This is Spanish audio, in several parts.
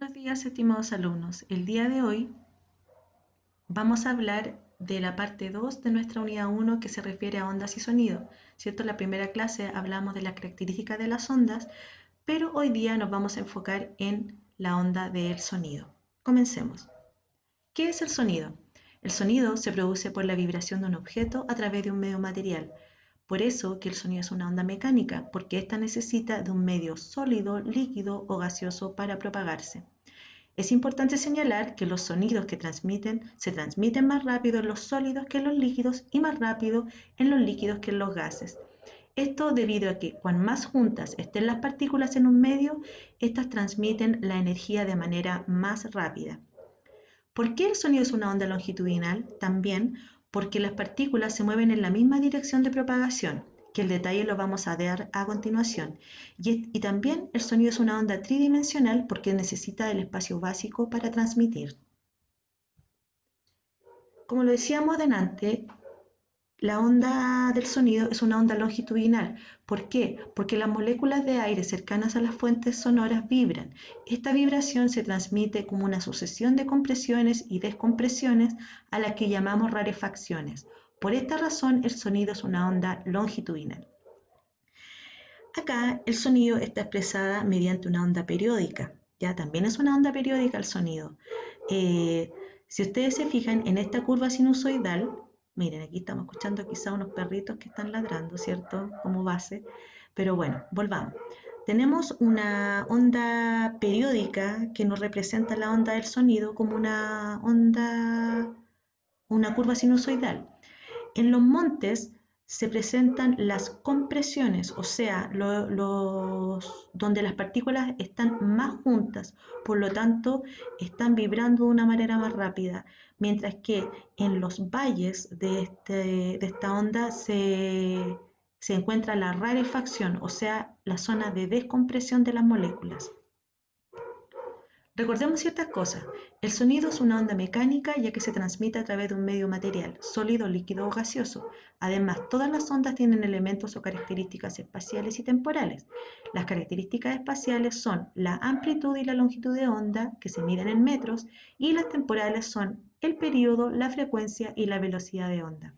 Buenos días, estimados alumnos. El día de hoy vamos a hablar de la parte 2 de nuestra unidad 1 que se refiere a ondas y sonido. ¿Cierto? En la primera clase hablamos de las características de las ondas, pero hoy día nos vamos a enfocar en la onda del sonido. Comencemos. ¿Qué es el sonido? El sonido se produce por la vibración de un objeto a través de un medio material. Por eso que el sonido es una onda mecánica, porque ésta necesita de un medio sólido, líquido o gaseoso para propagarse. Es importante señalar que los sonidos que se transmiten más rápido en los sólidos que en los líquidos y más rápido en los líquidos que en los gases. Esto debido a que cuanto más juntas estén las partículas en un medio, estas transmiten la energía de manera más rápida. ¿Por qué el sonido es una onda longitudinal? También porque las partículas se mueven en la misma dirección de propagación, que el detalle lo vamos a ver a continuación. Y también el sonido es una onda tridimensional porque necesita del espacio básico para transmitir. Como lo decíamos delante, la onda del sonido es una onda longitudinal. ¿Por qué? Porque las moléculas de aire cercanas a las fuentes sonoras vibran. Esta vibración se transmite como una sucesión de compresiones y descompresiones a las que llamamos rarefacciones. Por esta razón, el sonido es una onda longitudinal. Acá el sonido está expresada mediante una onda periódica. Ya también es una onda periódica el sonido. Si ustedes se fijan en esta curva sinusoidal, miren, aquí estamos escuchando quizá unos perritos que están ladrando, ¿cierto? Como base. Pero bueno, volvamos. Tenemos una onda periódica que nos representa la onda del sonido como una curva sinusoidal. En los montes se presentan las compresiones, o sea, donde las partículas están más juntas, por lo tanto están vibrando de una manera más rápida, mientras que en los valles de esta onda se encuentra la rarefacción, o sea, la zona de descompresión de las moléculas. Recordemos ciertas cosas. El sonido es una onda mecánica ya que se transmite a través de un medio material, sólido, líquido o gaseoso. Además, todas las ondas tienen elementos o características espaciales y temporales. Las características espaciales son la amplitud y la longitud de onda, que se miden en metros, y las temporales son el periodo, la frecuencia y la velocidad de onda,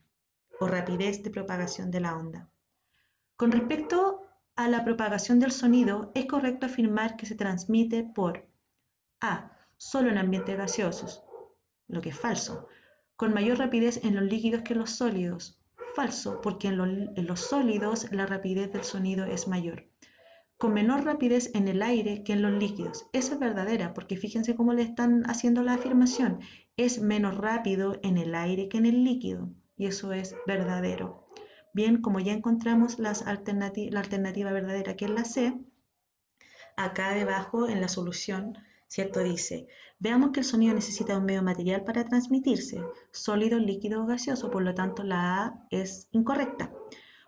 o rapidez de propagación de la onda. Con respecto a la propagación del sonido, es correcto afirmar que se transmite por A. Solo en ambientes gaseosos, lo que es falso. Con mayor rapidez en los líquidos que en los sólidos, falso, porque en los sólidos la rapidez del sonido es mayor. Con menor rapidez en el aire que en los líquidos. Eso es verdadera, porque fíjense cómo le están haciendo la afirmación. Es menos rápido en el aire que en el líquido, y eso es verdadero. Bien, como ya encontramos la alternativa verdadera, que es la C, acá debajo en la solución, ¿cierto? Dice, veamos que el sonido necesita un medio material para transmitirse, sólido, líquido o gaseoso, por lo tanto la A es incorrecta.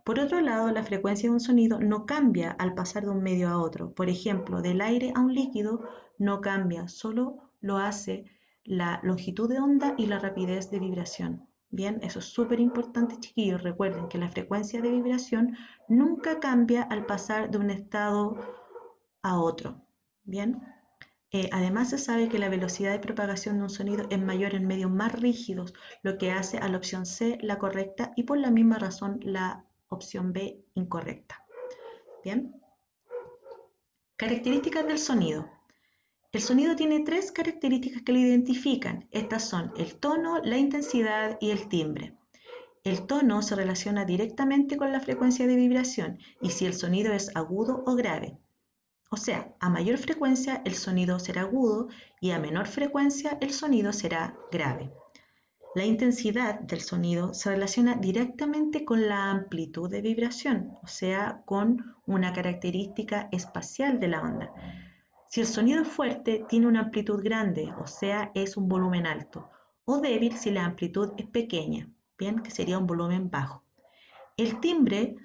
Por otro lado, la frecuencia de un sonido no cambia al pasar de un medio a otro. Por ejemplo, del aire a un líquido no cambia, solo lo hace la longitud de onda y la rapidez de vibración. Bien, eso es súper importante, chiquillos. Recuerden que la frecuencia de vibración nunca cambia al pasar de un estado a otro. Bien, además se sabe que la velocidad de propagación de un sonido es mayor en medios más rígidos, lo que hace a la opción C la correcta y por la misma razón la opción B incorrecta. Bien, características del sonido. El sonido tiene tres características que lo identifican. Estas son el tono, la intensidad y el timbre. El tono se relaciona directamente con la frecuencia de vibración y si el sonido es agudo o grave. O sea, a mayor frecuencia el sonido será agudo y a menor frecuencia el sonido será grave. La intensidad del sonido se relaciona directamente con la amplitud de vibración, o sea, con una característica espacial de la onda. Si el sonido es fuerte, tiene una amplitud grande, o sea, es un volumen alto, o débil si la amplitud es pequeña, bien, que sería un volumen bajo. El timbre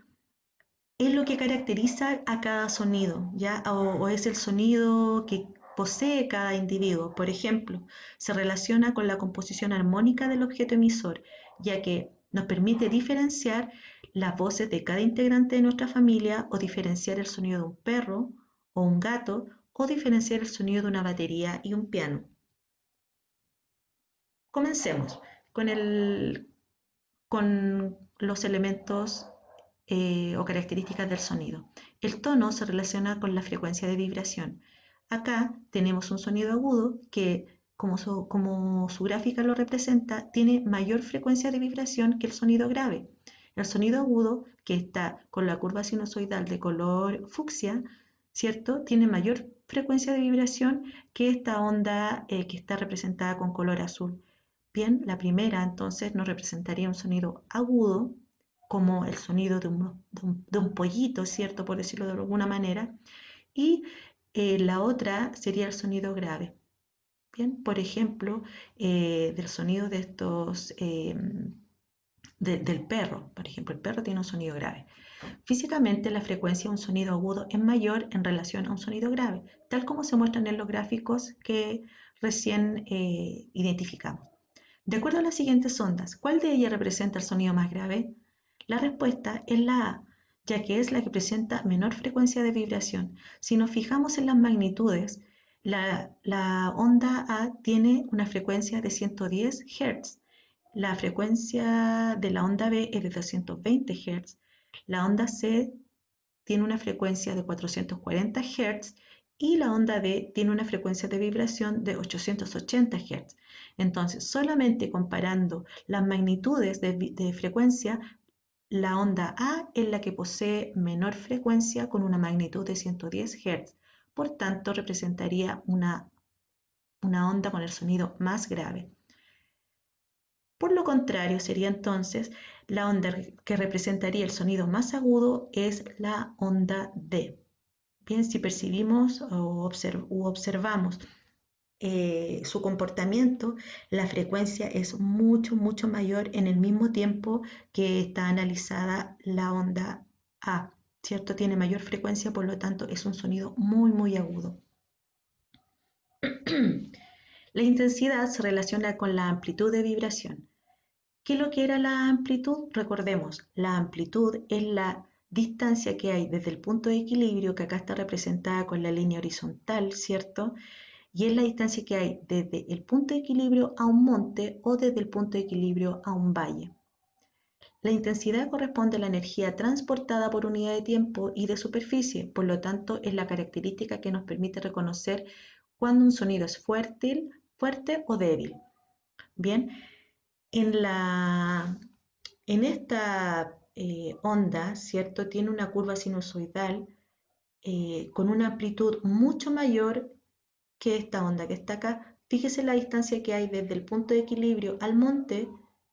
es lo que caracteriza a cada sonido, ¿ya? O es el sonido que posee cada individuo. Por ejemplo, se relaciona con la composición armónica del objeto emisor, ya que nos permite diferenciar las voces de cada integrante de nuestra familia o diferenciar el sonido de un perro o un gato o diferenciar el sonido de una batería y un piano. Comencemos con, con los elementos o características del sonido. El tono se relaciona con la frecuencia de vibración. Acá tenemos un sonido agudo que, como su gráfica lo representa, tiene mayor frecuencia de vibración que el sonido grave. El sonido agudo, que está con la curva sinusoidal de color fucsia, ¿cierto?, tiene mayor frecuencia de vibración que esta onda que está representada con color azul. Bien, la primera entonces nos representaría un sonido agudo, como el sonido de un pollito, ¿cierto?, por decirlo de alguna manera, y la otra sería el sonido grave. Bien, por ejemplo, del sonido de estos, del perro, por ejemplo, el perro tiene un sonido grave. Físicamente, la frecuencia de un sonido agudo es mayor en relación a un sonido grave, tal como se muestran en los gráficos que recién identificamos. De acuerdo a las siguientes ondas, ¿cuál de ellas representa el sonido más grave? La respuesta es la A, ya que es la que presenta menor frecuencia de vibración. Si nos fijamos en las magnitudes, la onda A tiene una frecuencia de 110 Hz, la frecuencia de la onda B es de 220 Hz, la onda C tiene una frecuencia de 440 Hz y la onda D tiene una frecuencia de vibración de 880 Hz. Entonces, solamente comparando las magnitudes de frecuencia, la onda A es la que posee menor frecuencia con una magnitud de 110 Hz. Por tanto, representaría una onda con el sonido más grave. Por lo contrario, sería entonces la onda que representaría el sonido más agudo es la onda D. Bien, si percibimos o observamos su comportamiento, la frecuencia es mucho, mucho mayor en el mismo tiempo que está analizada la onda A, ¿cierto? Tiene mayor frecuencia, por lo tanto es un sonido muy, muy agudo. La intensidad se relaciona con la amplitud de vibración. ¿Qué es lo que era la amplitud? Recordemos, la amplitud es la distancia que hay desde el punto de equilibrio, que acá está representada con la línea horizontal, ¿cierto?, y es la distancia que hay desde el punto de equilibrio a un monte o desde el punto de equilibrio a un valle. La intensidad corresponde a la energía transportada por unidad de tiempo y de superficie, por lo tanto es la característica que nos permite reconocer cuando un sonido es fuerte o débil. Bien, en esta onda, ¿cierto?, tiene una curva sinusoidal con una amplitud mucho mayor que esta onda que está acá. Fíjese la distancia que hay desde el punto de equilibrio al monte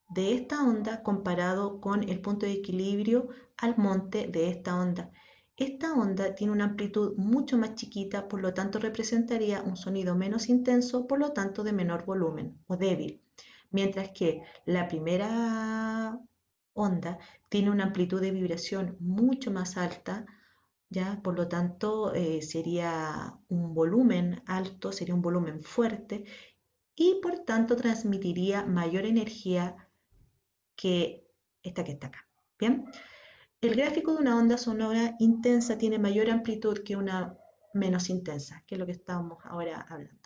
de esta onda comparado con el punto de equilibrio al monte de esta onda. Esta onda tiene una amplitud mucho más chiquita, por lo tanto representaría un sonido menos intenso, por lo tanto de menor volumen o débil. Mientras que la primera onda tiene una amplitud de vibración mucho más alta, ¿ya? Por lo tanto, sería un volumen alto, sería un volumen fuerte y por tanto transmitiría mayor energía que esta que está acá. Bien, el gráfico de una onda sonora intensa tiene mayor amplitud que una menos intensa, que es lo que estamos ahora hablando.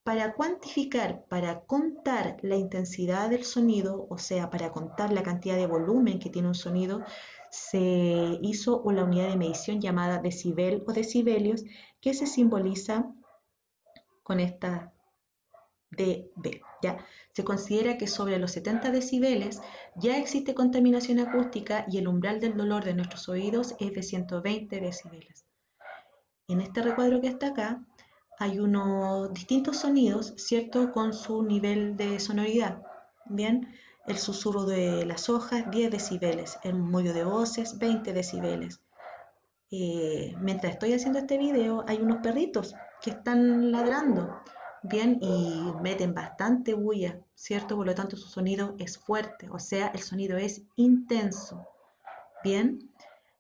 Para cuantificar, para contar la intensidad del sonido, o sea, para contar la cantidad de volumen que tiene un sonido, se hizo una unidad de medición llamada decibel o decibelios, que se simboliza con esta dB. ¿Ya? Se considera que sobre los 70 decibeles ya existe contaminación acústica y el umbral del dolor de nuestros oídos es de 120 decibeles. En este recuadro que está acá hay unos distintos sonidos, ¿cierto?, con su nivel de sonoridad. Bien, el susurro de las hojas, 10 decibeles, el murmullo de voces, 20 decibeles. Mientras estoy haciendo este video, hay unos perritos que están ladrando, bien, y meten bastante bulla, ¿cierto? Por lo tanto, su sonido es fuerte, o sea, el sonido es intenso. Bien,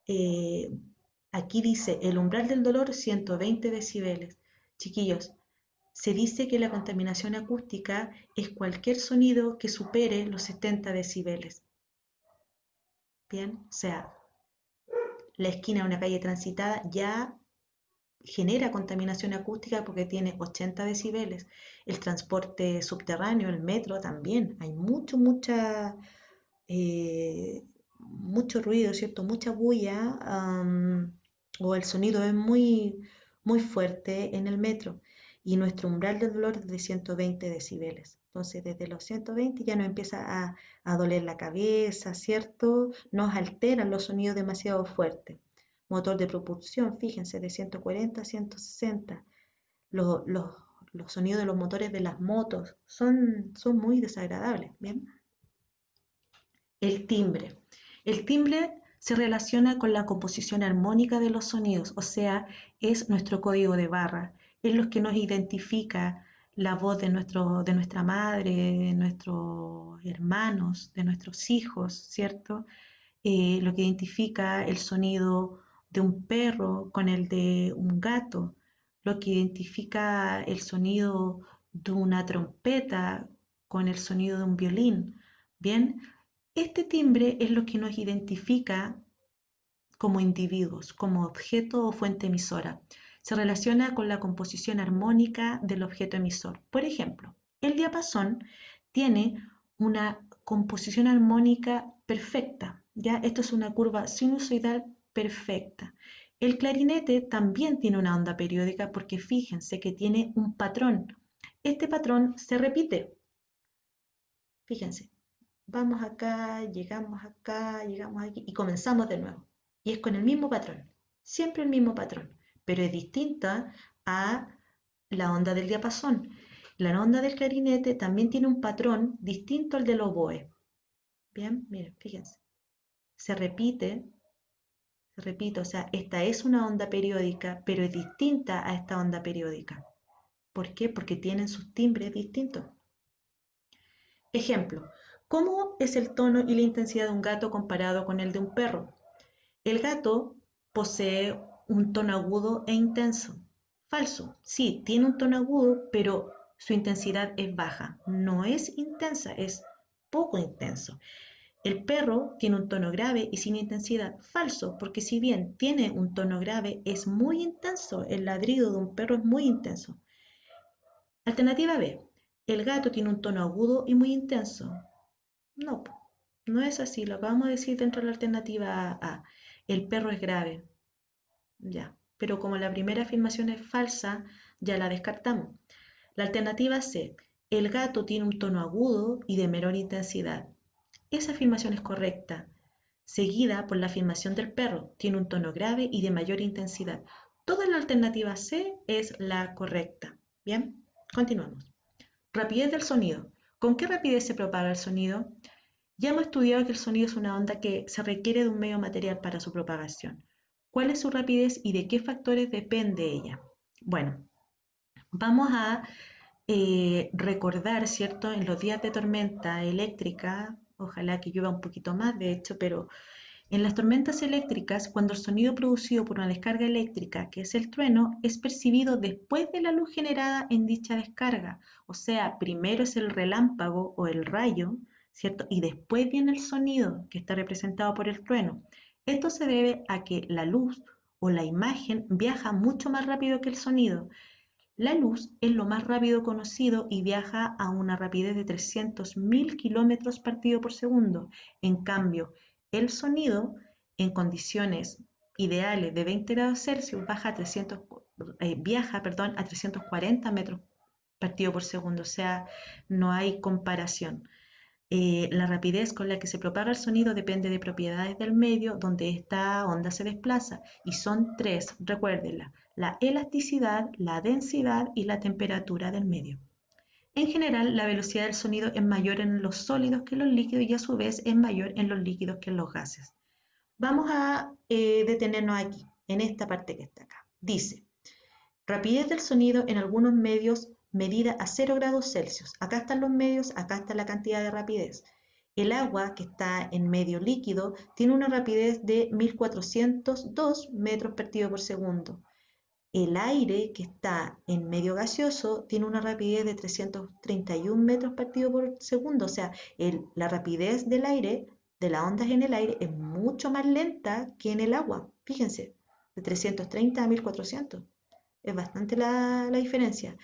eh, aquí dice el umbral del dolor 120 decibeles. Chiquillos, se dice que la contaminación acústica es cualquier sonido que supere los 70 decibeles. Bien, o sea, la esquina de una calle transitada ya genera contaminación acústica porque tiene 80 decibeles. El transporte subterráneo, el metro también, hay eh, mucho ruido, ¿cierto? Mucha bulla, o el sonido es muy fuerte en el metro. Y nuestro umbral de dolor es de 120 decibeles. Entonces, desde los 120 ya nos empieza a doler la cabeza, ¿cierto? Nos alteran los sonidos demasiado fuertes. Motor de propulsión, fíjense, de 140 a 160. Los, los, los sonidos de los motores de las motos son muy desagradables, ¿bien? El timbre. El timbre se relaciona con la composición armónica de los sonidos, o sea, es nuestro código de barra, es lo que nos identifica la voz de nuestra madre, de nuestros hermanos, de nuestros hijos, ¿cierto? Lo que identifica el sonido de un perro con el de un gato, lo que identifica el sonido de una trompeta con el sonido de un violín. Bien, este timbre es lo que nos identifica como individuos, como objeto o fuente emisora. Se relaciona con la composición armónica del objeto emisor. Por ejemplo, el diapasón tiene una composición armónica perfecta. ¿Ya? Esto es una curva sinusoidal perfecta. El clarinete también tiene una onda periódica porque fíjense que tiene un patrón. Este patrón se repite. Fíjense, vamos acá, llegamos aquí y comenzamos de nuevo. Y es con el mismo patrón, siempre el mismo patrón, pero es distinta a la onda del diapasón. La onda del clarinete también tiene un patrón distinto al del oboe. Bien, miren, fíjense. Se repite, o sea, esta es una onda periódica, pero es distinta a esta onda periódica. ¿Por qué? Porque tienen sus timbres distintos. Ejemplo, ¿cómo es el tono y la intensidad de un gato comparado con el de un perro? El gato posee un tono agudo e intenso. Falso, sí, tiene un tono agudo, pero su intensidad es baja. No es intensa, es poco intenso. El perro tiene un tono grave y sin intensidad. Falso, porque si bien tiene un tono grave, es muy intenso. El ladrido de un perro es muy intenso. Alternativa B. El gato tiene un tono agudo y muy intenso. No, no es así. Lo acabamos de decir dentro de la alternativa A. El perro es grave. Ya. Pero como la primera afirmación es falsa, ya la descartamos. La alternativa C. El gato tiene un tono agudo y de menor intensidad. Esa afirmación es correcta, seguida por la afirmación del perro. Tiene un tono grave y de mayor intensidad. Toda la alternativa C es la correcta. Bien, continuamos. Rapidez del sonido. ¿Con qué rapidez se propaga el sonido? Ya hemos estudiado que el sonido es una onda que se requiere de un medio material para su propagación. ¿Cuál es su rapidez y de qué factores depende ella? Bueno, vamos a recordar, ¿cierto? En los días de tormenta eléctrica, ojalá que llueva un poquito más, de hecho, pero en las tormentas eléctricas, cuando el sonido producido por una descarga eléctrica, que es el trueno, es percibido después de la luz generada en dicha descarga. O sea, primero es el relámpago o el rayo, ¿cierto? Y después viene el sonido, que está representado por el trueno. Esto se debe a que la luz o la imagen viaja mucho más rápido que el sonido. La luz es lo más rápido conocido y viaja a una rapidez de 300.000 kilómetros partido por segundo. En cambio, el sonido en condiciones ideales de 20 grados Celsius viaja a 340 metros partido por segundo, o sea, no hay comparación. La rapidez con la que se propaga el sonido depende de propiedades del medio donde esta onda se desplaza y son tres, recuérdenla, la elasticidad, la densidad y la temperatura del medio. En general, la velocidad del sonido es mayor en los sólidos que en los líquidos y a su vez es mayor en los líquidos que en los gases. Vamos a detenernos aquí, en esta parte que está acá. Dice, rapidez del sonido en algunos medios medida a 0 grados Celsius. Acá están los medios, acá está la cantidad de rapidez. El agua, que está en medio líquido, tiene una rapidez de 1402 metros partido por segundo. El aire, que está en medio gaseoso, tiene una rapidez de 331 metros partido por segundo. O sea, la rapidez del aire, de las ondas en el aire, es mucho más lenta que en el agua. Fíjense, de 330 a 1400. Es bastante la diferencia.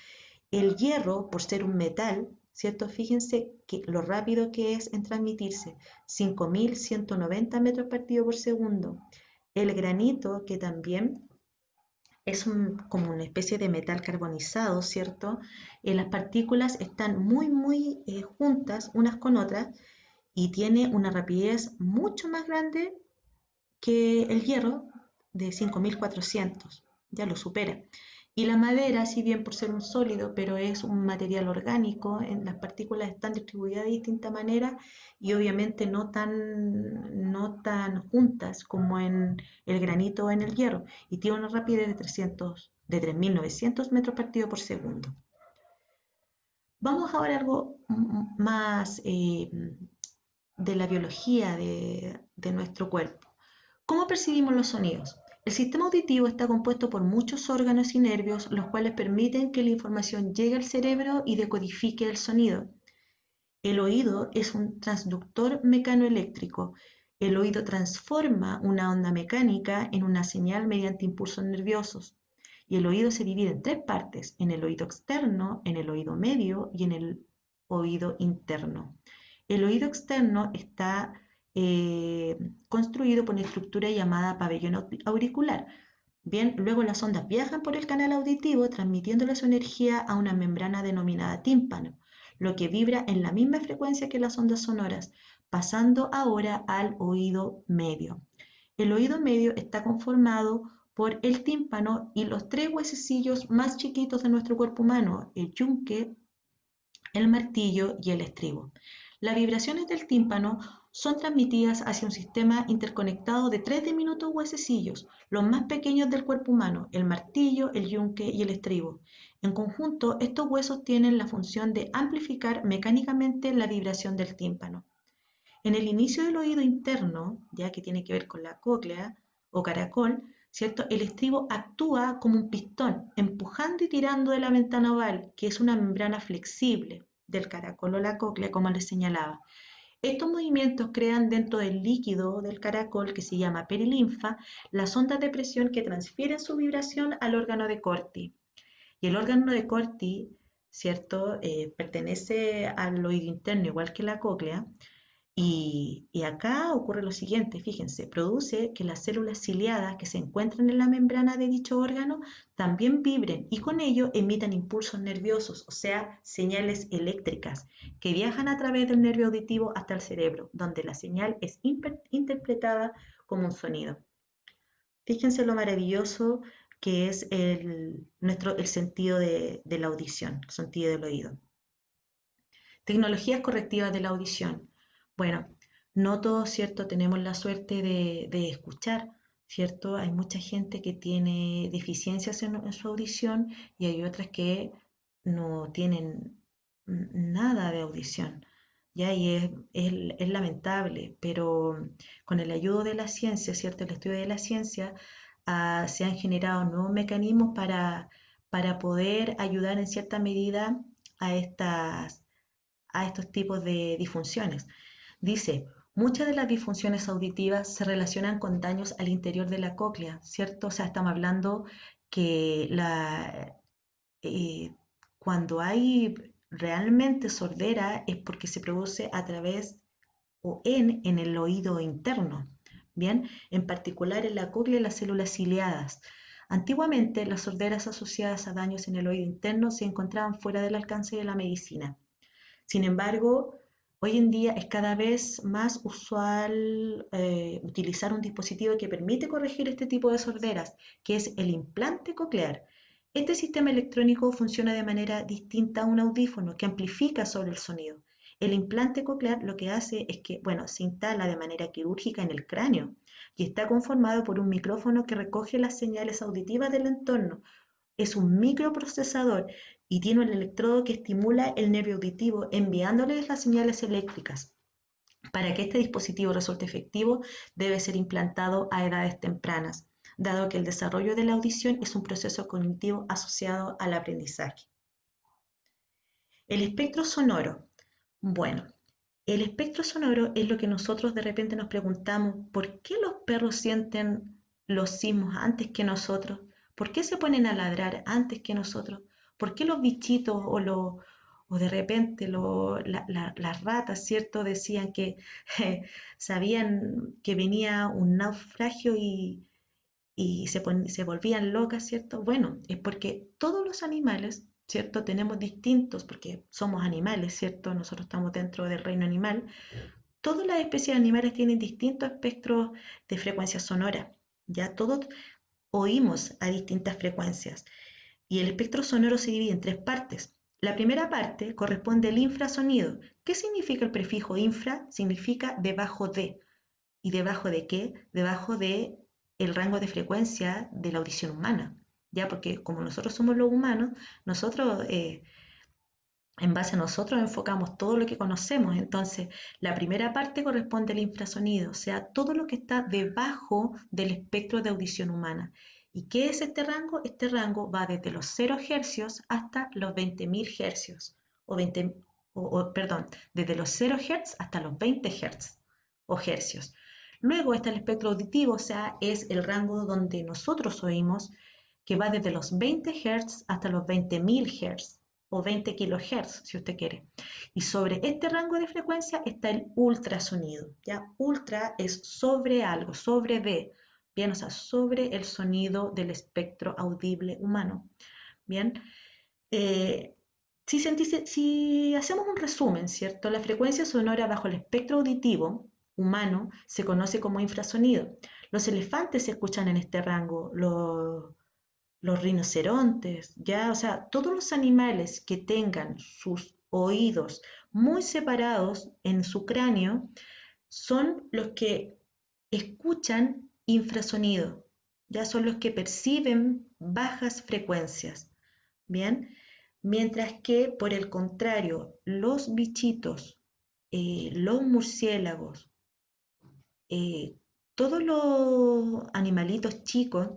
El hierro, por ser un metal, ¿cierto? Fíjense que lo rápido que es en transmitirse, 5.190 metros partido por segundo. El granito, que también es como una especie de metal carbonizado, ¿cierto? Las partículas están muy juntas unas con otras y tiene una rapidez mucho más grande que el hierro de 5.400, ya lo supera. Y la madera, si bien por ser un sólido, pero es un material orgánico, las partículas están distribuidas de distinta manera y obviamente no tan juntas como en el granito o en el hierro, y tiene una rapidez de 3.900 metros partido por segundo. Vamos ahora a algo más de la biología de nuestro cuerpo. ¿Cómo percibimos los sonidos? El sistema auditivo está compuesto por muchos órganos y nervios, los cuales permiten que la información llegue al cerebro y decodifique el sonido. El oído es un transductor mecanoeléctrico. El oído transforma una onda mecánica en una señal mediante impulsos nerviosos. Y el oído se divide en tres partes: en el oído externo, en el oído medio y en el oído interno. El oído externo está construido por una estructura llamada pabellón auricular. Bien, luego las ondas viajan por el canal auditivo transmitiéndole su energía a una membrana denominada tímpano, lo que vibra en la misma frecuencia que las ondas sonoras, pasando ahora al oído medio. El oído medio está conformado por el tímpano y los tres huesecillos más chiquitos de nuestro cuerpo humano: el yunque, el martillo y el estribo. Las vibraciones del tímpano son transmitidas hacia un sistema interconectado de tres diminutos huesecillos, los más pequeños del cuerpo humano: el martillo, el yunque y el estribo. En conjunto, estos huesos tienen la función de amplificar mecánicamente la vibración del tímpano. En el inicio del oído interno, ya que tiene que ver con la cóclea o caracol, ¿cierto? El estribo actúa como un pistón, empujando y tirando de la ventana oval, que es una membrana flexible del caracol o la cóclea, como les señalaba. Estos movimientos crean dentro del líquido del caracol, que se llama perilinfa, las ondas de presión que transfieren su vibración al órgano de Corti. Y el órgano de Corti, ¿cierto? Pertenece al oído interno, igual que la cóclea, y acá ocurre lo siguiente: fíjense, produce que las células ciliadas que se encuentran en la membrana de dicho órgano también vibren y con ello emitan impulsos nerviosos, o sea, señales eléctricas, que viajan a través del nervio auditivo hasta el cerebro, donde la señal es interpretada como un sonido. Fíjense lo maravilloso que es el sentido de la audición, el sentido del oído. Tecnologías correctivas de la audición. Bueno, no todos, ¿cierto?, tenemos la suerte de escuchar, ¿cierto? Hay mucha gente que tiene deficiencias en su audición y hay otras que no tienen nada de audición. Ya, y es lamentable, pero con el ayudo de la ciencia, ¿cierto? El estudio de la ciencia, se han generado nuevos mecanismos para poder ayudar en cierta medida a estos tipos de disfunciones. Dice, muchas de las disfunciones auditivas se relacionan con daños al interior de la cóclea, ¿cierto? O sea, estamos hablando que eh, cuando hay realmente sordera es porque se produce a través o en el oído interno, ¿bien? En particular en la cóclea y las células ciliadas. Antiguamente, las sorderas asociadas a daños en el oído interno se encontraban fuera del alcance de la medicina. Sin embargo, hoy en día es cada vez más usual utilizar un dispositivo que permite corregir este tipo de sorderas, que es el implante coclear. Este sistema electrónico funciona de manera distinta a un audífono que amplifica sobre el sonido. El implante coclear lo que hace es que, bueno, se instala de manera quirúrgica en el cráneo y está conformado por un micrófono que recoge las señales auditivas del entorno. Es un microprocesador y tiene un electrodo que estimula el nervio auditivo enviándoles las señales eléctricas. Para que este dispositivo resulte efectivo, debe ser implantado a edades tempranas, dado que el desarrollo de la audición es un proceso cognitivo asociado al aprendizaje. El espectro sonoro. Bueno, el espectro sonoro es lo que nosotros de repente nos preguntamos: ¿por qué los perros sienten los sismos antes que nosotros? ¿Por qué se ponen a ladrar antes que nosotros? ¿Por qué los bichitos o de repente las ratas, ¿cierto? Decían que sabían que venía un naufragio y se volvían locas, ¿cierto? Bueno, es porque todos los animales, ¿cierto? Tenemos distintos, porque somos animales, ¿cierto? Nosotros estamos dentro del reino animal. Todas las especies de animales tienen distintos espectros de frecuencia sonora. Ya todos oímos a distintas frecuencias y el espectro sonoro se divide en tres partes. La primera parte corresponde al infrasonido. ¿Qué significa el prefijo infra? Significa debajo de. ¿Y debajo de qué? Debajo de el rango de frecuencia de la audición humana. Ya, porque como nosotros somos los humanos, nosotros en base a nosotros enfocamos todo lo que conocemos. Entonces, la primera parte corresponde al infrasonido, o sea, todo lo que está debajo del espectro de audición humana. ¿Y qué es este rango? Este rango va desde los 0 hercios hasta los 20.000 hercios, o 20, perdón, desde los 0 hertz hasta los 20 hertz o hercios. Luego está el espectro auditivo, o sea, es el rango donde nosotros oímos, que va desde los 20 hertz hasta los 20.000 hertz o 20 kilohertz, si usted quiere. Y sobre este rango de frecuencia está el ultrasonido. ¿Ya? Ultra es sobre algo, sobre de, bien, o sea, sobre el sonido del espectro audible humano. Bien, eh, si hacemos un resumen, ¿cierto? La frecuencia sonora bajo el espectro auditivo humano se conoce como infrasonido. Los elefantes se escuchan en este rango, los rinocerontes, ya, o sea, todos los animales que tengan sus oídos muy separados en su cráneo son los que escuchan infrasonido, ya son los que perciben bajas frecuencias, ¿bien? Mientras que, por el contrario, los bichitos, los murciélagos, eh, todos los animalitos chicos,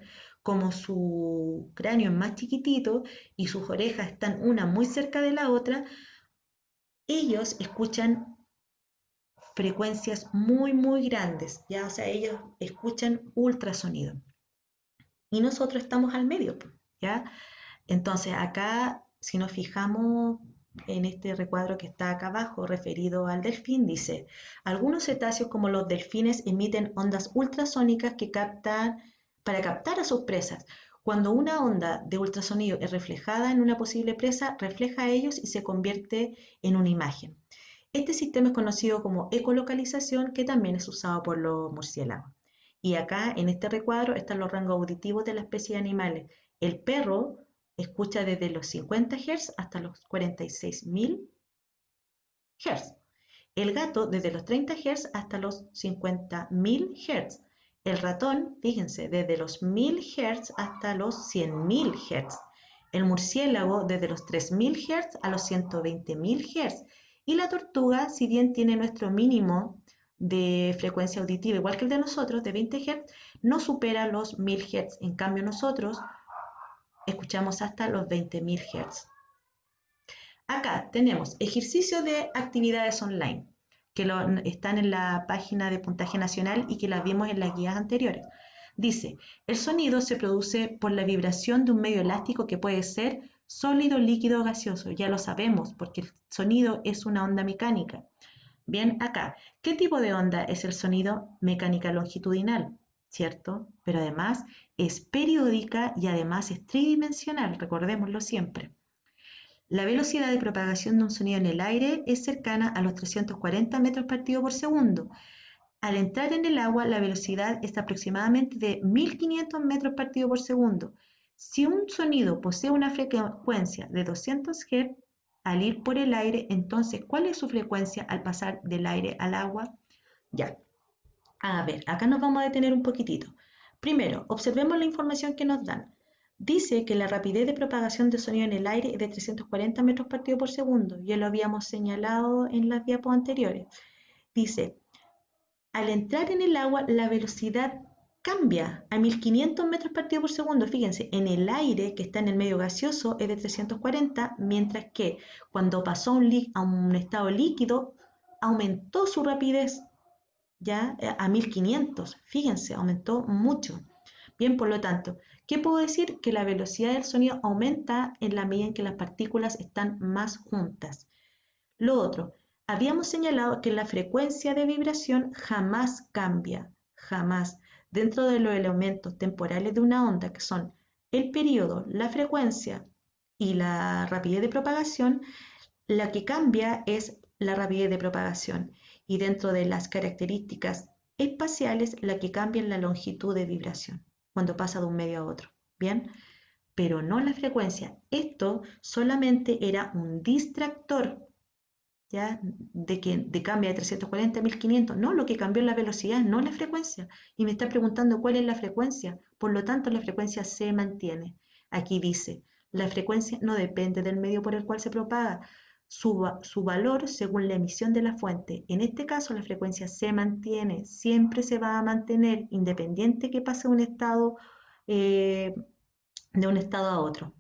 como su cráneo es más chiquitito y sus orejas están una muy cerca de la otra, ellos escuchan frecuencias muy, muy grandes, ya, o sea, ellos escuchan ultrasonido. Y nosotros estamos al medio, ¿ya? Entonces, acá, si nos fijamos en este recuadro que está acá abajo, referido al delfín, dice, algunos cetáceos como los delfines emiten ondas ultrasónicas para captar a sus presas. Cuando una onda de ultrasonido es reflejada en una posible presa, refleja a ellos y se convierte en una imagen. Este sistema es conocido como ecolocalización, que también es usado por los murciélagos. Y acá, en este recuadro, están los rangos auditivos de la especie de animales. El perro escucha desde los 50 Hz hasta los 46.000 Hz. El gato desde los 30 Hz hasta los 50.000 Hz. El ratón, fíjense, desde los 1000 Hz hasta los 100.000 Hz. El murciélago desde los 3000 Hz a los 120.000 Hz. Y la tortuga, si bien tiene nuestro mínimo de frecuencia auditiva, igual que el de nosotros, de 20 Hz, no supera los 1000 Hz. En cambio, nosotros escuchamos hasta los 20.000 Hz. Acá tenemos ejercicios de actividades online que están en la página de Puntaje Nacional y que las vimos en las guías anteriores. Dice, el sonido se produce por la vibración de un medio elástico que puede ser sólido, líquido o gaseoso. Ya lo sabemos porque el sonido es una onda mecánica. Bien, acá, ¿qué tipo de onda es el sonido? Mecánica longitudinal, ¿cierto? Pero además es periódica y además es tridimensional, recordémoslo siempre. La velocidad de propagación de un sonido en el aire es cercana a los 340 metros partido por segundo. Al entrar en el agua, la velocidad es aproximadamente de 1500 metros partido por segundo. Si un sonido posee una frecuencia de 200 Hz al ir por el aire, entonces, ¿cuál es su frecuencia al pasar del aire al agua? Ya. A ver, acá nos vamos a detener un poquitito. Primero, observemos la información que nos dan. Dice que la rapidez de propagación de sonido en el aire es de 340 metros partido por segundo. Ya lo habíamos señalado en las diapos anteriores. Dice, al entrar en el agua, la velocidad cambia a 1500 metros partido por segundo. Fíjense, en el aire, que está en el medio gaseoso, es de 340, mientras que cuando pasó a un estado líquido, aumentó su rapidez ya a 1500. Fíjense, aumentó mucho. Bien, por lo tanto, ¿Qué puedo decir? Que la velocidad del sonido aumenta en la medida en que las partículas están más juntas. Lo otro, habíamos señalado que la frecuencia de vibración jamás cambia, jamás. Dentro de los elementos temporales de una onda, que son el periodo, la frecuencia y la rapidez de propagación, la que cambia es la rapidez de propagación. Y dentro de las características espaciales, la que cambia es la longitud de vibración, cuando pasa de un medio a otro. ¿Bien? Pero no la frecuencia. Esto solamente era un distractor, ¿ya? De cambia de 340 a 1500. No, lo que cambió es la velocidad, no la frecuencia. Y me está preguntando cuál es la frecuencia. Por lo tanto, la frecuencia se mantiene. Aquí dice, la frecuencia no depende del medio por el cual se propaga. Su valor según la emisión de la fuente. En este caso, la frecuencia se mantiene, siempre se va a mantener, independiente que pase eh, de un estado a otro.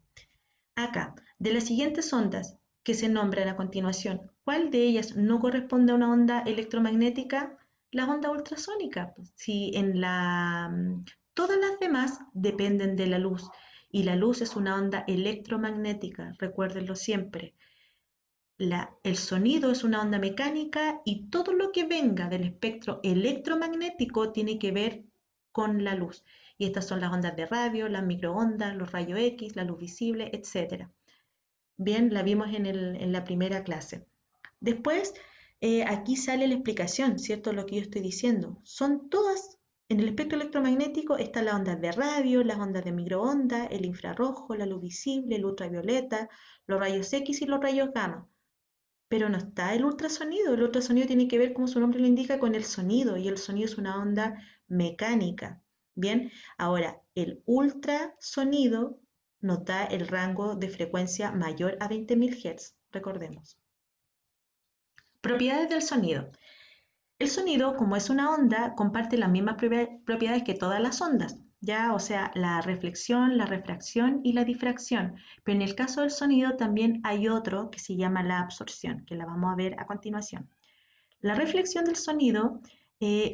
Acá, de las siguientes ondas que se nombran a continuación, ¿cuál de ellas no corresponde a una onda electromagnética? La onda ultrasónica. Si todas las demás dependen de la luz y la luz es una onda electromagnética, recuérdenlo siempre. El sonido es una onda mecánica y todo lo que venga del espectro electromagnético tiene que ver con la luz. Y estas son las ondas de radio, las microondas, los rayos X, la luz visible, etc. Bien, la vimos en la primera clase. Después, aquí sale la explicación, ¿cierto? Lo que yo estoy diciendo. Son todas, en el espectro electromagnético están las ondas de radio, las ondas de microondas, el infrarrojo, la luz visible, el ultravioleta, los rayos X y los rayos gamma. Pero no está el ultrasonido. El ultrasonido tiene que ver, como su nombre lo indica, con el sonido, y el sonido es una onda mecánica. Bien, ahora el ultrasonido nos da el rango de frecuencia mayor a 20.000 Hz, recordemos. Propiedades del sonido. El sonido, como es una onda, comparte las mismas propiedades que todas las ondas, ¿ya? O sea, la reflexión, la refracción y la difracción. Pero en el caso del sonido también hay otro que se llama la absorción, que la vamos a ver a continuación. La reflexión del sonido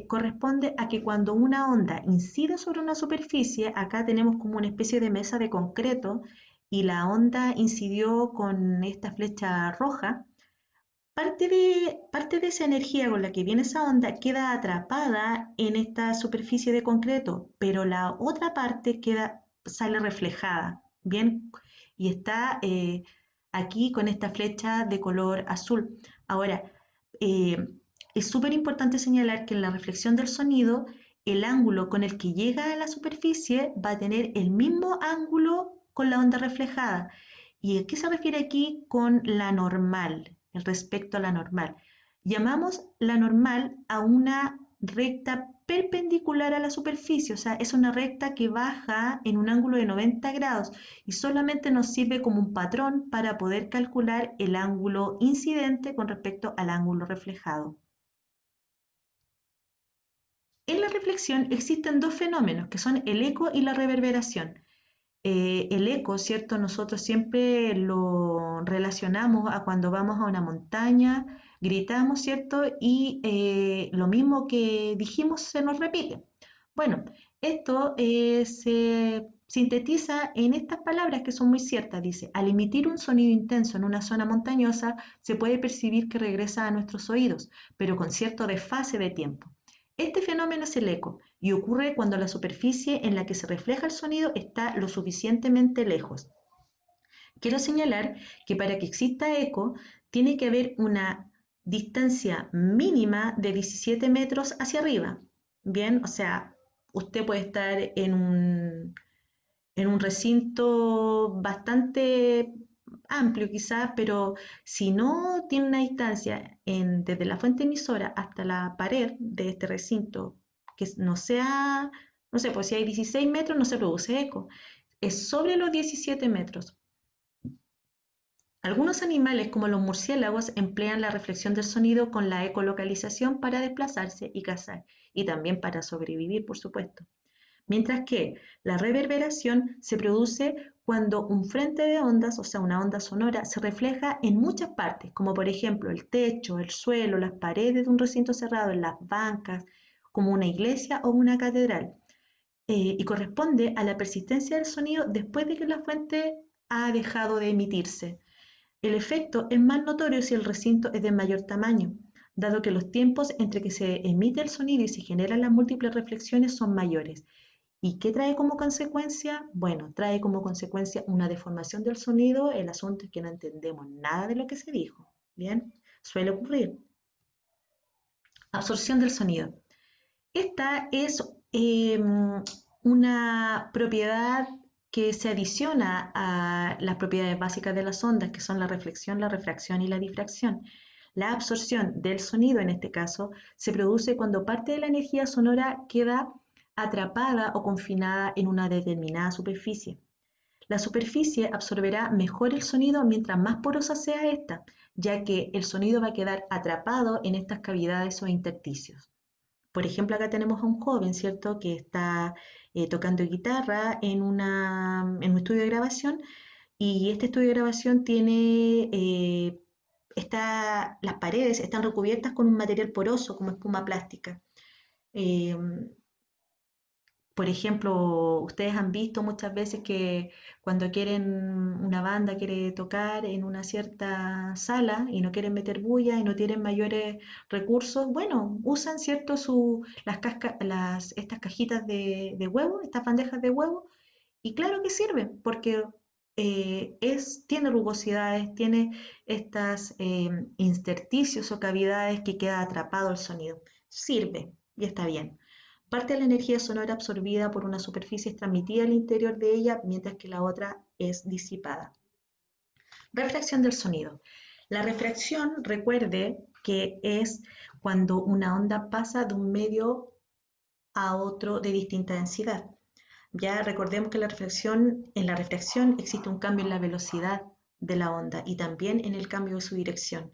corresponde a que cuando una onda incide sobre una superficie, acá tenemos como una especie de mesa de concreto y la onda incidió con esta flecha roja. Parte de esa energía con la que viene esa onda queda atrapada en esta superficie de concreto, pero la otra parte sale reflejada, ¿bien? Y está aquí con esta flecha de color azul. Ahora, eh, es súper importante señalar que en la reflexión del sonido, el ángulo con el que llega a la superficie va a tener el mismo ángulo con la onda reflejada. ¿Y a qué se refiere aquí con la normal? Respecto a la normal. Llamamos la normal a una recta perpendicular a la superficie, o sea, es una recta que baja en un ángulo de 90 grados y solamente nos sirve como un patrón para poder calcular el ángulo incidente con respecto al ángulo reflejado. En la reflexión existen dos fenómenos que son el eco y la reverberación. El eco, ¿cierto? Nosotros siempre lo relacionamos a cuando vamos a una montaña, gritamos, ¿cierto? Y lo mismo que dijimos se nos repite. Bueno, esto se sintetiza en estas palabras que son muy ciertas. Dice, al emitir un sonido intenso en una zona montañosa, se puede percibir que regresa a nuestros oídos, pero con cierto desfase de tiempo. Este fenómeno es el eco y ocurre cuando la superficie en la que se refleja el sonido está lo suficientemente lejos. Quiero señalar que para que exista eco tiene que haber una distancia mínima de 17 metros hacia arriba. Bien, o sea, usted puede estar en un recinto bastante amplio quizás, pero si no tiene una distancia desde la fuente emisora hasta la pared de este recinto que no sea, no sé, pues si hay 16 metros no se produce eco, es sobre los 17 metros. Algunos animales, como los murciélagos, emplean la reflexión del sonido con la ecolocalización para desplazarse y cazar, y también para sobrevivir, por supuesto. Mientras que la reverberación se produce cuando un frente de ondas, o sea, una onda sonora, se refleja en muchas partes, como por ejemplo el techo, el suelo, las paredes de un recinto cerrado, en las bancas, como una iglesia o una catedral. y corresponde a la persistencia del sonido después de que la fuente ha dejado de emitirse. El efecto es más notorio si el recinto es de mayor tamaño, dado que los tiempos entre que se emite el sonido y se generan las múltiples reflexiones son mayores. ¿Y qué trae como consecuencia? Bueno, trae como consecuencia una deformación del sonido. El asunto es que no entendemos nada de lo que se dijo. Bien, suele ocurrir. Absorción del sonido. Esta es una propiedad que se adiciona a las propiedades básicas de las ondas, que son la reflexión, la refracción y la difracción. La absorción del sonido, en este caso, se produce cuando parte de la energía sonora queda atrapada o confinada en una determinada superficie. La superficie absorberá mejor el sonido mientras más porosa sea esta, ya que el sonido va a quedar atrapado en estas cavidades o intersticios. Por ejemplo, acá tenemos a un joven, ¿cierto?, que está tocando guitarra en un estudio de grabación, y este estudio de grabación tiene, las paredes están recubiertas con un material poroso como espuma plástica. Eh, por ejemplo, ustedes han visto muchas veces que cuando una banda quiere tocar en una cierta sala y no quieren meter bulla y no tienen mayores recursos, bueno, usan, ¿cierto?, estas cajitas de huevo, estas bandejas de huevo, y claro que sirven, porque tiene rugosidades, tiene estas intersticios o cavidades que queda atrapado el sonido. Sirve y está bien. Parte de la energía sonora absorbida por una superficie es transmitida al interior de ella, mientras que la otra es disipada. Refracción del sonido. La refracción, recuerde que es cuando una onda pasa de un medio a otro de distinta densidad. Ya recordemos que en la refracción existe un cambio en la velocidad de la onda y también en el cambio de su dirección.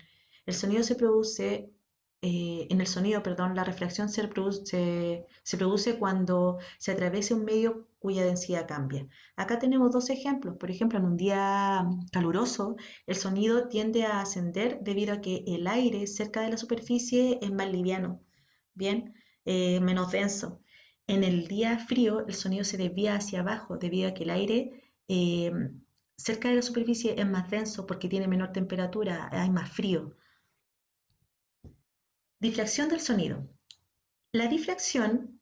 En el sonido, perdón, la refracción se produce cuando se atraviesa un medio cuya densidad cambia. Acá tenemos dos ejemplos. Por ejemplo, en un día caluroso, el sonido tiende a ascender debido a que el aire cerca de la superficie es más liviano, bien, menos denso. En el día frío, el sonido se desvía hacia abajo debido a que el aire eh, cerca de la superficie es más denso porque tiene menor temperatura, hay más frío. Difracción del sonido. La difracción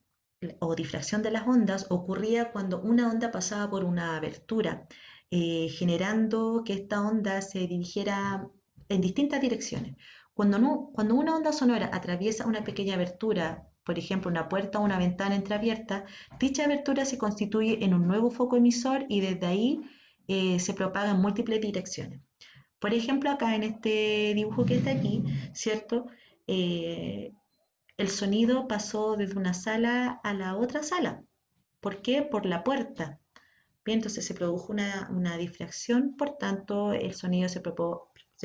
o difracción de las ondas ocurría cuando una onda pasaba por una abertura, generando que esta onda se dirigiera en distintas direcciones. Cuando una onda sonora atraviesa una pequeña abertura, por ejemplo una puerta o una ventana entreabierta, dicha abertura se constituye en un nuevo foco emisor y desde ahí se propaga en múltiples direcciones. Por ejemplo, acá en este dibujo que está aquí, ¿cierto? Eh, el sonido pasó desde una sala a la otra sala. ¿Por qué? Por la puerta. Bien, entonces se produjo una difracción, por tanto el sonido se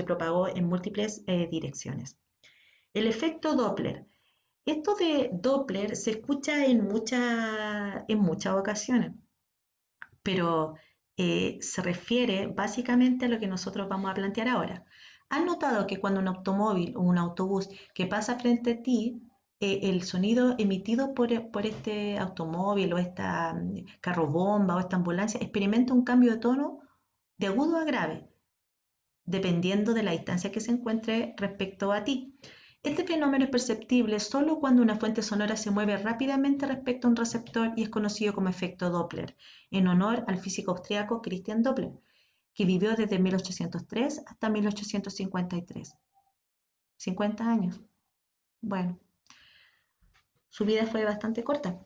propagó en múltiples direcciones. El efecto Doppler. Esto de Doppler se escucha en muchas ocasiones, pero se refiere básicamente a lo que nosotros vamos a plantear ahora. ¿Has notado que cuando un automóvil o un autobús que pasa frente a ti, el sonido emitido por este automóvil o esta carro bomba o esta ambulancia experimenta un cambio de tono de agudo a grave, dependiendo de la distancia que se encuentre respecto a ti? Este fenómeno es perceptible solo cuando una fuente sonora se mueve rápidamente respecto a un receptor y es conocido como efecto Doppler, en honor al físico austriaco Christian Doppler, que vivió desde 1803 hasta 1853. 50 años. Bueno, su vida fue bastante corta.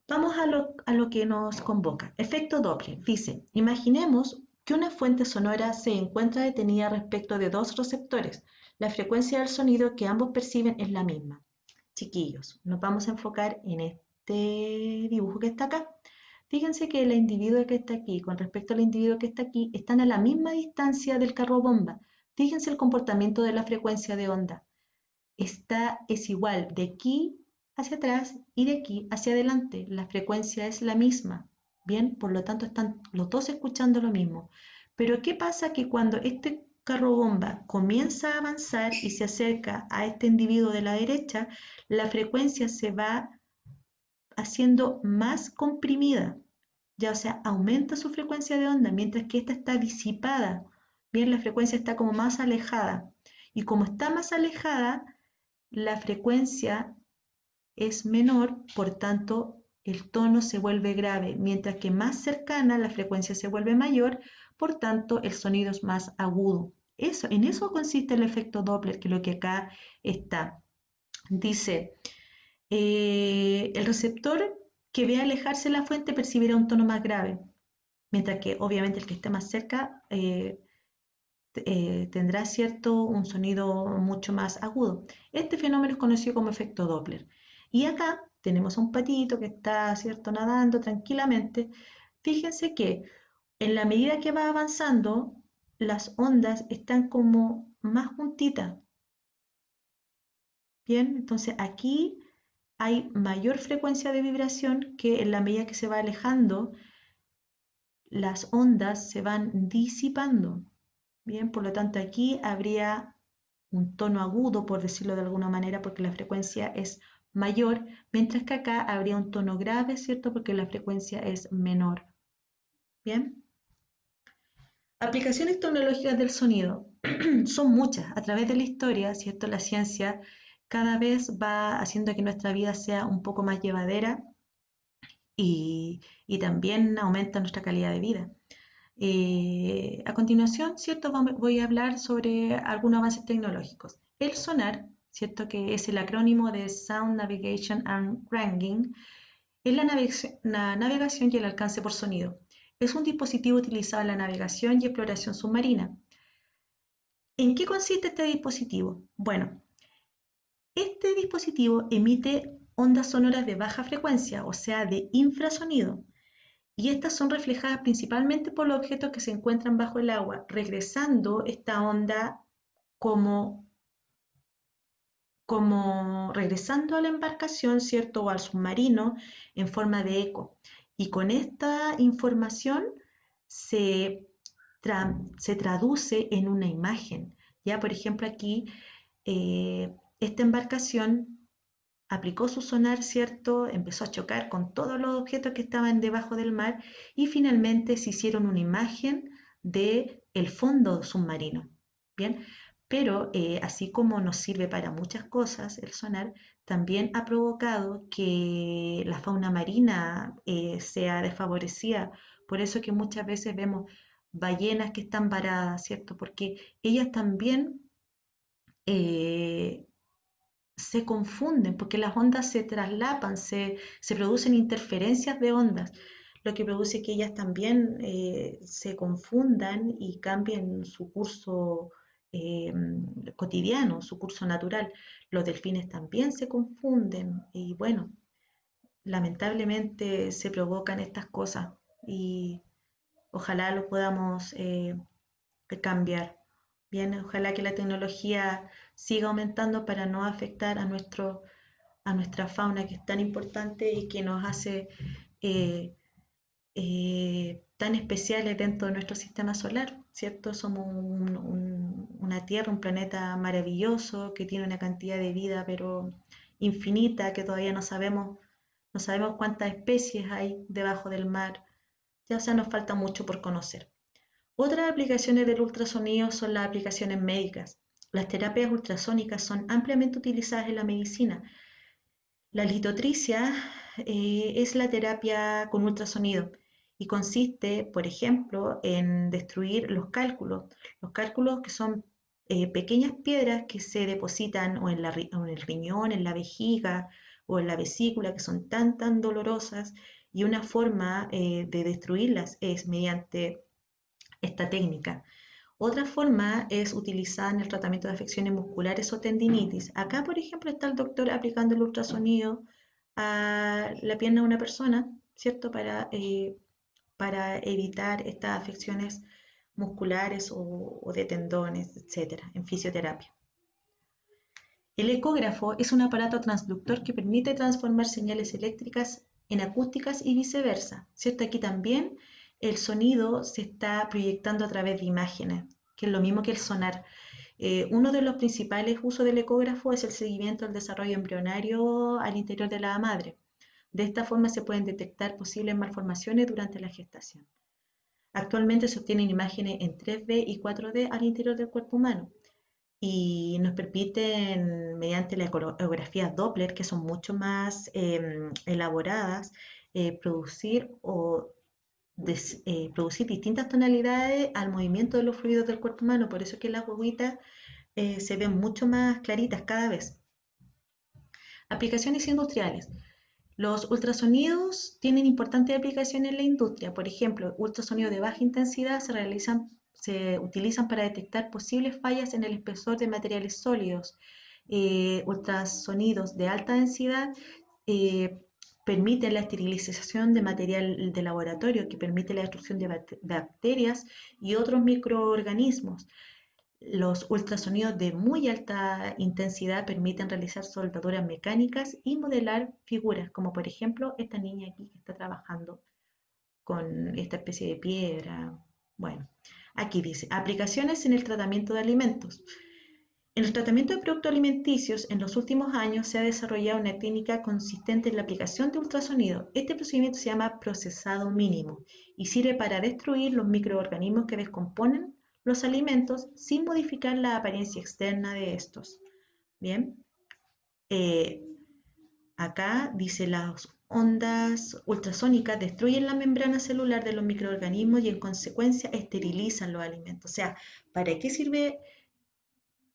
Vamos a lo que nos convoca. Efecto Doppler. Dice, imaginemos que una fuente sonora se encuentra detenida respecto de dos receptores. La frecuencia del sonido que ambos perciben es la misma. Chiquillos, nos vamos a enfocar en este dibujo que está acá. Fíjense que el individuo que está aquí con respecto al individuo que está aquí están a la misma distancia del carro bomba. Fíjense el comportamiento de la frecuencia de onda. Es igual de aquí hacia atrás y de aquí hacia adelante. La frecuencia es la misma. Bien, por lo tanto están los dos escuchando lo mismo. Pero ¿qué pasa? Que cuando este carro bomba comienza a avanzar y se acerca a este individuo de la derecha, la frecuencia se va haciendo más comprimida, ya o sea, aumenta su frecuencia de onda, mientras que esta está disipada, bien, la frecuencia está como más alejada. Y como está más alejada, la frecuencia es menor, por tanto, el tono se vuelve grave, mientras que más cercana la frecuencia se vuelve mayor, por tanto, el sonido es más agudo. En eso consiste el efecto Doppler, que es lo que acá está. Dice, el receptor que ve alejarse la fuente percibirá un tono más grave, mientras que obviamente el que esté más cerca tendrá cierto un sonido mucho más agudo. Este fenómeno es conocido como efecto Doppler. Y acá tenemos a un patito que está, cierto, nadando tranquilamente. Fíjense que en la medida que va avanzando, las ondas están como más juntitas. Bien, entonces aquí hay mayor frecuencia de vibración que en la medida que se va alejando, las ondas se van disipando. Bien, por lo tanto aquí habría un tono agudo, por decirlo de alguna manera, porque la frecuencia es mayor, mientras que acá habría un tono grave, ¿cierto? Porque la frecuencia es menor. Bien. Aplicaciones tecnológicas del sonido. Son muchas. A través de la historia, ¿cierto? La ciencia cada vez va haciendo que nuestra vida sea un poco más llevadera y también aumenta nuestra calidad de vida. A continuación, ¿cierto? Voy a hablar sobre algunos avances tecnológicos. El sonar, ¿cierto? Que es el acrónimo de Sound Navigation and Ranging, es la navegación y el alcance por sonido. Es un dispositivo utilizado en la navegación y exploración submarina. ¿En qué consiste este dispositivo? Bueno, este dispositivo emite ondas sonoras de baja frecuencia, o sea, de infrasonido, y estas son reflejadas principalmente por los objetos que se encuentran bajo el agua, regresando esta onda como, como regresando a la embarcación, ¿cierto? O al submarino en forma de eco. Y con esta información se, se traduce en una imagen. Ya, por ejemplo, aquí esta embarcación aplicó su sonar, ¿cierto? Empezó a chocar con todos los objetos que estaban debajo del mar y finalmente se hicieron una imagen de el fondo submarino. Bien, pero así como nos sirve para muchas cosas el sonar, también ha provocado que la fauna marina sea desfavorecida. Por eso que muchas veces vemos ballenas que están varadas, ¿cierto? Porque ellas también eh, se confunden porque las ondas se traslapan, se producen interferencias de ondas, lo que produce que ellas también se confundan y cambien su curso eh, cotidiano, su curso natural. Los delfines también se confunden y bueno, lamentablemente se provocan estas cosas y ojalá lo podamos cambiar. Bien, ojalá que la tecnología siga aumentando para no afectar a nuestra fauna que es tan importante y que nos hace eh, tan especiales dentro de nuestro sistema solar, ¿cierto? Somos una Tierra, un planeta maravilloso que tiene una cantidad de vida, pero infinita, que todavía no sabemos cuántas especies hay debajo del mar. Ya, o sea, nos falta mucho por conocer. Otras aplicaciones del ultrasonido son las aplicaciones médicas. Las terapias ultrasónicas son ampliamente utilizadas en la medicina. La litotricia es la terapia con ultrasonido y consiste, por ejemplo, en destruir los cálculos que son pequeñas piedras que se depositan o en el riñón, en la vejiga o en la vesícula, que son tan dolorosas, y una forma de destruirlas es mediante esta técnica. Otra forma es utilizada en el tratamiento de afecciones musculares o tendinitis. Acá, por ejemplo, está el doctor aplicando el ultrasonido a la pierna de una persona, ¿cierto? Para evitar estas afecciones musculares o de tendones, etcétera, en fisioterapia. El ecógrafo es un aparato transductor que permite transformar señales eléctricas en acústicas y viceversa, ¿cierto? Aquí también el sonido se está proyectando a través de imágenes, que es lo mismo que el sonar. Uno de los principales usos del ecógrafo es el seguimiento del desarrollo embrionario al interior de la madre, De esta forma se pueden detectar posibles malformaciones durante la gestación. Actualmente se obtienen imágenes en 3D y 4D al interior del cuerpo humano y nos permiten, mediante la ecografía Doppler, que son mucho más elaboradas, producir producir distintas tonalidades al movimiento de los fluidos del cuerpo humano. Por eso es que las huevitas se ven mucho más claritas cada vez. Aplicaciones industriales. Los ultrasonidos tienen importantes aplicaciones en la industria. Por ejemplo, ultrasonidos de baja intensidad se utilizan para detectar posibles fallas en el espesor de materiales sólidos. Ultrasonidos de alta densidad eh, permiten la esterilización de material de laboratorio que permite la destrucción de bacterias y otros microorganismos. Los ultrasonidos de muy alta intensidad permiten realizar soldaduras mecánicas y modelar figuras, como por ejemplo esta niña aquí que está trabajando con esta especie de piedra. Bueno, aquí dice, aplicaciones en el tratamiento de alimentos. En el tratamiento de productos alimenticios, en los últimos años se ha desarrollado una técnica consistente en la aplicación de ultrasonido. Este procedimiento se llama procesado mínimo y sirve para destruir los microorganismos que descomponen los alimentos sin modificar la apariencia externa de estos. Bien, eh, acá dice las ondas ultrasónicas destruyen la membrana celular de los microorganismos y en consecuencia esterilizan los alimentos. O sea, ¿para qué sirve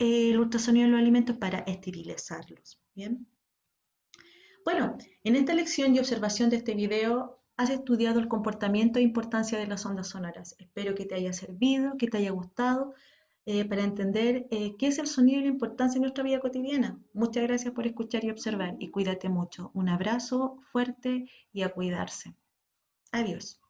el ultrasonido en los alimentos? Para esterilizarlos. Bien. Bueno, en esta lección y observación de este video has estudiado el comportamiento e importancia de las ondas sonoras. Espero que te haya servido, que te haya gustado para entender qué es el sonido y la importancia en nuestra vida cotidiana. Muchas gracias por escuchar y observar y cuídate mucho. Un abrazo fuerte y a cuidarse. Adiós.